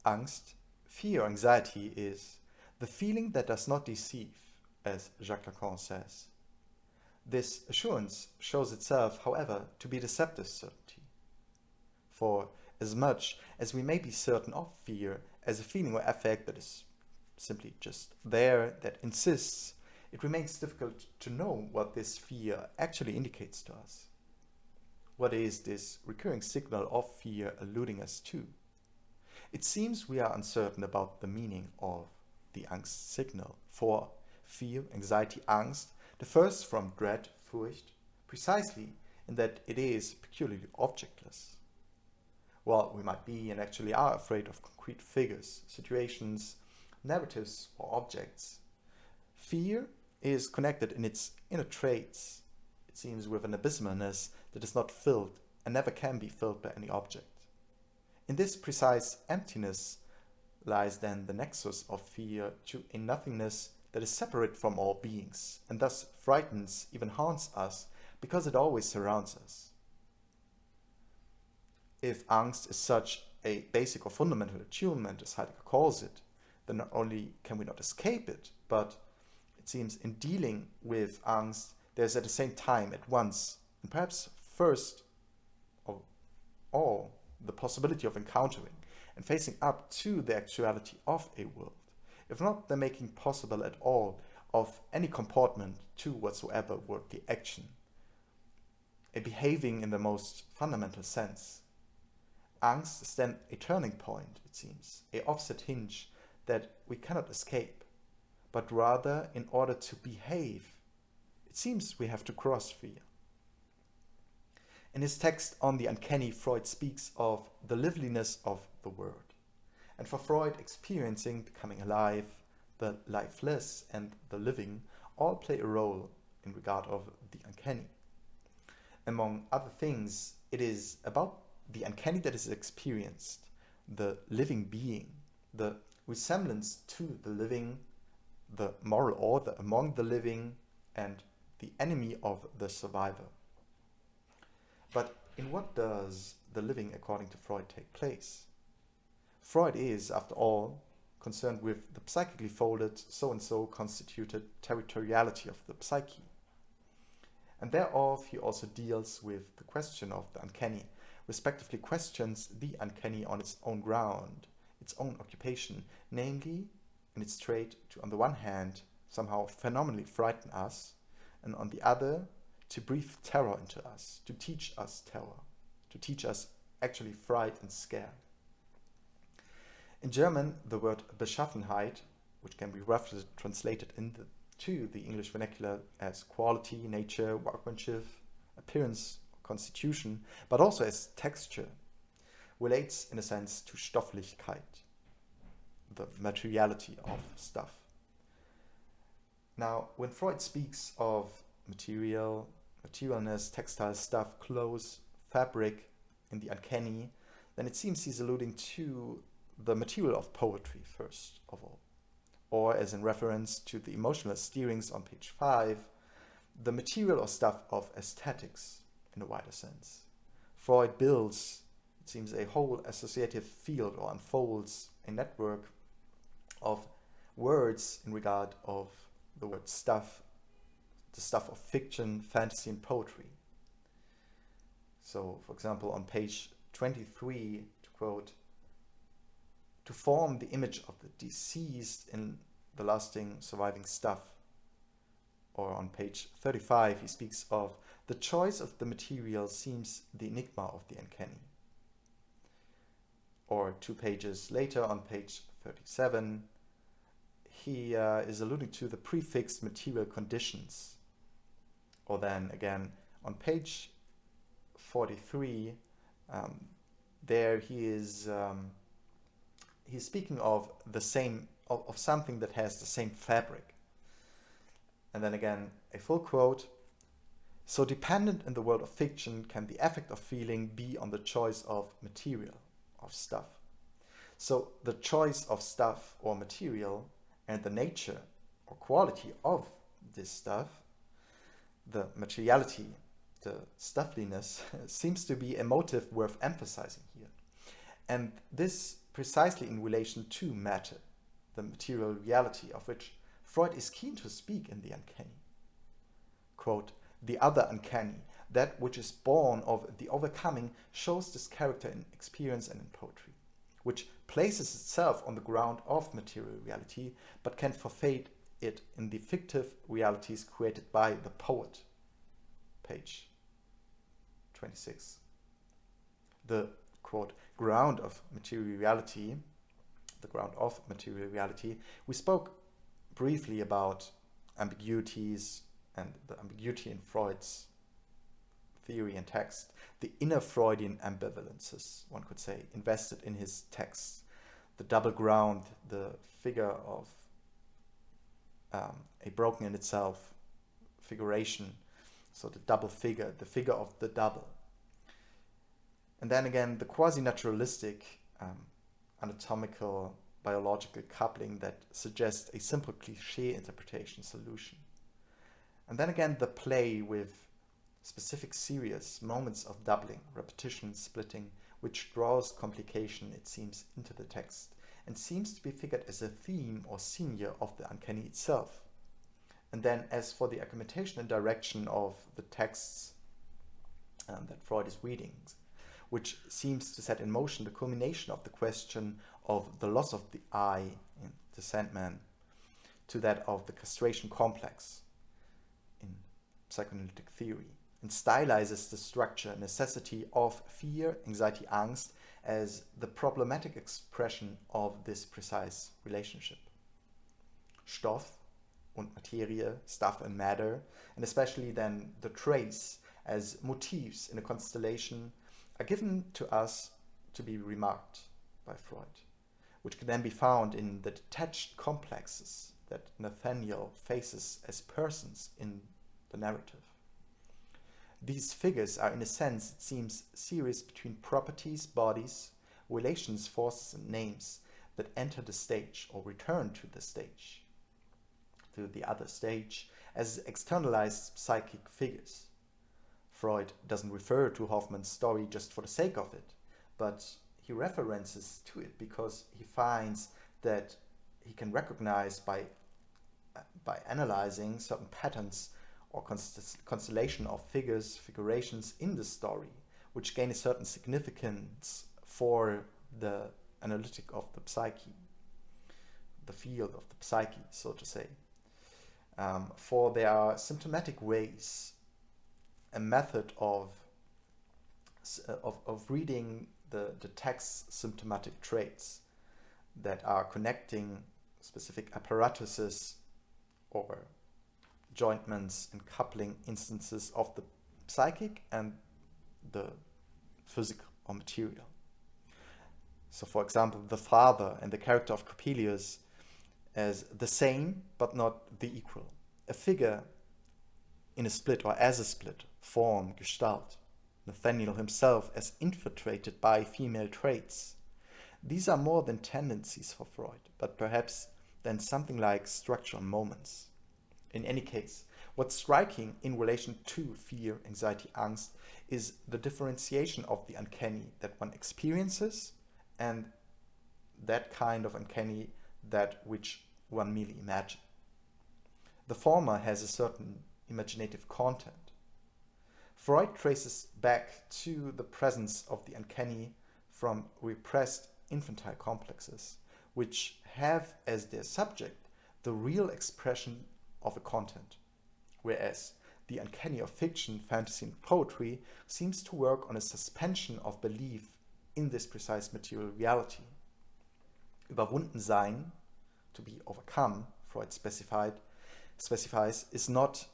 Angst, fear or anxiety is the feeling that does not deceive, as Jacques Lacan says. This assurance shows itself, however, to be deceptive certainty. For as much as we may be certain of fear as a feeling or affect that is simply just there, that insists, it remains difficult to know what this fear actually indicates to us. What is this recurring signal of fear alluding us to? It seems we are uncertain about the meaning of the Angstsignal. For fear, anxiety, Angst differs from dread, Furcht, precisely in that it is peculiarly objectless. While we might be and actually are afraid of concrete figures, situations, narratives, or objects, fear is connected in its inner traits, it seems, with an abysmalness that is not filled and never can be filled by any object. In this precise emptiness lies then the nexus of fear to a nothingness that is separate from all beings, and thus frightens, even haunts us, because it always surrounds us. If Angst is such a basic or fundamental attunement, as Heidegger calls it, then not only can we not escape it, but it seems in dealing with Angst, there's at the same time, at once, and perhaps first of all, the possibility of encountering and facing up to the actuality of a world, if not the making possible at all of any comportment to whatsoever worldly action, a behaving in the most fundamental sense. Angst is then a turning point, it seems, a offset hinge that we cannot escape, but rather in order to behave, it seems we have to cross fear. In his text on the uncanny, Freud speaks of the liveliness of the word. And for Freud, experiencing, becoming alive, the lifeless and the living all play a role in regard of the uncanny. Among other things, it is about the uncanny that is experienced, the living being, the resemblance to the living, the moral order among the living, and the enemy of the survivor. But in what does the living, according to Freud, take place? Freud is, after all, concerned with the psychically folded, so-and-so constituted territoriality of the psyche. And thereof he also deals with the question of the uncanny, respectively questions the uncanny on its own ground, its own occupation, namely in its trait to, on the one hand, somehow phenomenally frighten us, and on the other, to breathe terror into us, to teach us terror, to teach us actually fright and scare. In German, the word Beschaffenheit, which can be roughly translated into the English vernacular as quality, nature, workmanship, appearance, constitution, but also as texture, relates in a sense to Stofflichkeit, the materiality of stuff. Now, when Freud speaks of materialness, textile stuff, clothes, fabric in the uncanny, then it seems he's alluding to the material of poetry first of all, or as in reference to the emotional steerings on page 5, the material or stuff of aesthetics in a wider sense. Freud builds, it seems, a whole associative field or unfolds a network of words in regard of the word stuff, the stuff of fiction, fantasy, and poetry. So, for example, on page 23, to quote, to form the image of the deceased in the lasting surviving stuff. Or on page 35, he speaks of the choice of the material seems the enigma of the uncanny. Or 2 pages later, on page 37, he is alluding to the prefixed material conditions. Or then again, on page 43, there he is he's speaking of the same of something that has the same fabric. And then again, a full quote: so dependent in the world of fiction can the affect of feeling be on the choice of material, of stuff. So the choice of stuff or material and the nature or quality of this stuff, the materiality, the stuffliness, seems to be a motive worth emphasizing here. And this precisely in relation to matter, the material reality of which Freud is keen to speak in the uncanny. Quote, "The other uncanny, that which is born of the overcoming, shows this character in experience and in poetry, which places itself on the ground of material reality, but can forfeit it in the fictive realities created by the poet." Page 26. The, quote, ground of material reality, we spoke briefly about ambiguities and the ambiguity in Freud's theory and text, the inner Freudian ambivalences, one could say, invested in his texts, the double ground, the figure of a broken in itself figuration, so the double figure, the figure of the double. And then again, the quasi-naturalistic anatomical biological coupling that suggests a simple cliché interpretation solution. And then again, the play with specific serious moments of doubling, repetition, splitting, which draws complication, it seems, into the text and seems to be figured as a theme or senior of the uncanny itself. And then as for the argumentation and direction of the texts that Freud is reading, which seems to set in motion the culmination of the question of the loss of the I in The Sandman to that of the castration complex in psychoanalytic theory, and stylizes the structure necessity of fear, anxiety, angst as the problematic expression of this precise relationship. Stoff und Materie, stuff and matter, and especially then the trace as motifs in a constellation are given to us to be remarked by Freud, which can then be found in the detached complexes that Nathaniel faces as persons in the narrative. These figures are, in a sense, it seems, series between properties, bodies, relations, forces, and names that enter the stage or return to the stage, to the other stage, as externalized psychic figures. Freud doesn't refer to Hoffman's story just for the sake of it, but he references to it because he finds that he can recognize by analyzing certain patterns or constellation of figures, figurations in the story, which gain a certain significance for the analytic of the psyche, the field of the psyche, so to say. For there are symptomatic ways, a method of reading the text's symptomatic traits that are connecting specific apparatuses or jointments and coupling instances of the psychic and the physical or material. So, for example, the father and the character of Coppelius as the same but not the equal, a figure in a split or as a split, form, Gestalt. Nathaniel himself as infiltrated by female traits. These are more than tendencies for Freud, but perhaps than something like structural moments. In any case, what's striking in relation to fear, anxiety, angst is the differentiation of the uncanny that one experiences and that kind of uncanny that which one merely imagines. The former has a certain imaginative content. Freud traces back to the presence of the uncanny from repressed infantile complexes, which have as their subject the real expression of a content, whereas the uncanny of fiction, fantasy, and poetry seems to work on a suspension of belief in this precise material reality. Überwunden sein, to be overcome, Freud specifies, is not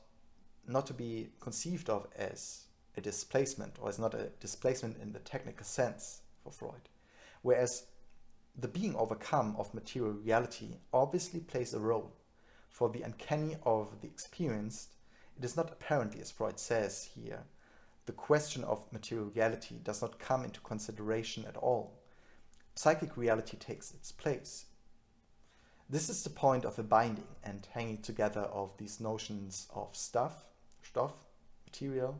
to be conceived of as a displacement, or is not a displacement in the technical sense for Freud. Whereas the being overcome of material reality obviously plays a role. For the uncanny of the experienced, it is not apparently, as Freud says here, the question of material reality does not come into consideration at all. Psychic reality takes its place. This is the point of the binding and hanging together of these notions of stuff, Stoff, material,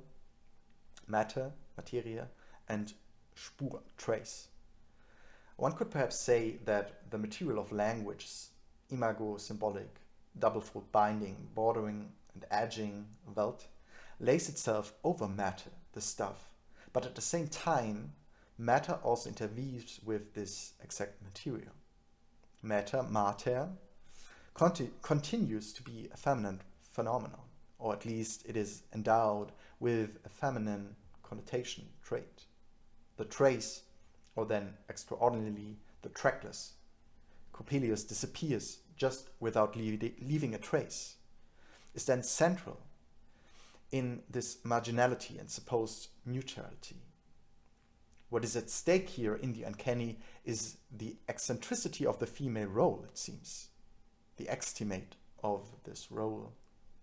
matter, materia, and Spur, trace. One could perhaps say that the material of language, imago, symbolic, double-fold binding, bordering and edging, Welt, lays itself over matter, the stuff, but at the same time, matter also interweaves with this exact material. Matter, mater, continues to be a feminine phenomenon, or at least it is endowed with a feminine connotation trait. The trace, or then extraordinarily the trackless. Coppelius disappears just without leaving a trace, is then central in this marginality and supposed neutrality. What is at stake here in the uncanny is the eccentricity of the female role, it seems. The estimate of this role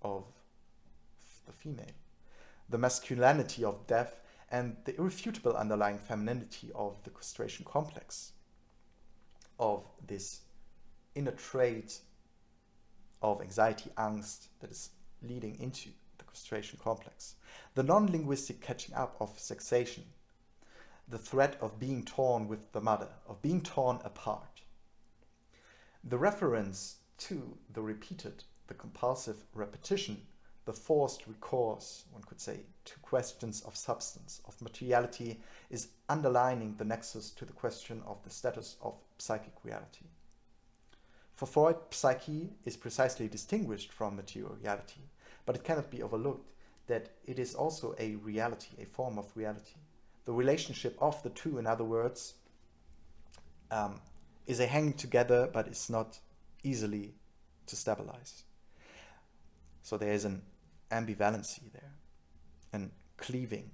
of the female. The masculinity of death and the irrefutable underlying femininity of the castration complex. Of this inner trait of anxiety, angst that is leading into the castration complex. The non-linguistic catching up of sexation. The threat of being torn with the mother, of being torn apart. The reference to the repeated, the compulsive repetition, the forced recourse, one could say, to questions of substance, of materiality, is underlining the nexus to the question of the status of psychic reality. For Freud, psyche is precisely distinguished from material reality, but it cannot be overlooked that it is also a reality, a form of reality. The relationship of the two, in other words, is a hanging together, but it's not easily to stabilize. So there is an ambivalency there, and cleaving,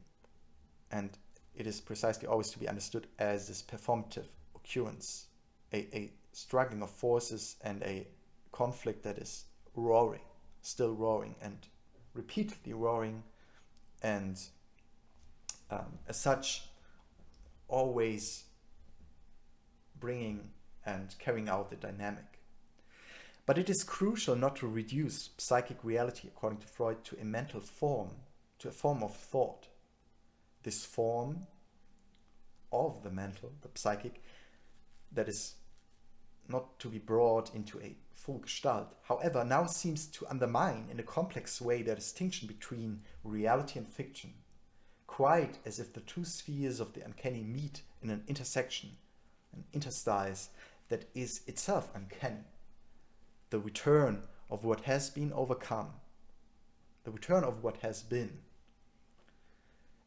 and it is precisely always to be understood as this performative occurrence, a struggling of forces and a conflict that is roaring, still roaring, and repeatedly roaring, and as such, always bringing and carrying out the dynamic. But it is crucial not to reduce psychic reality, according to Freud, to a mental form, to a form of thought. This form of the mental, the psychic, that is not to be brought into a full gestalt, however, now seems to undermine in a complex way the distinction between reality and fiction, quite as if the two spheres of the uncanny meet in an intersection, an interstice that is itself uncanny. The return of what has been overcome, the return of what has been,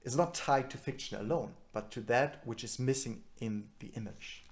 is not tied to fiction alone, but to that which is missing in the image.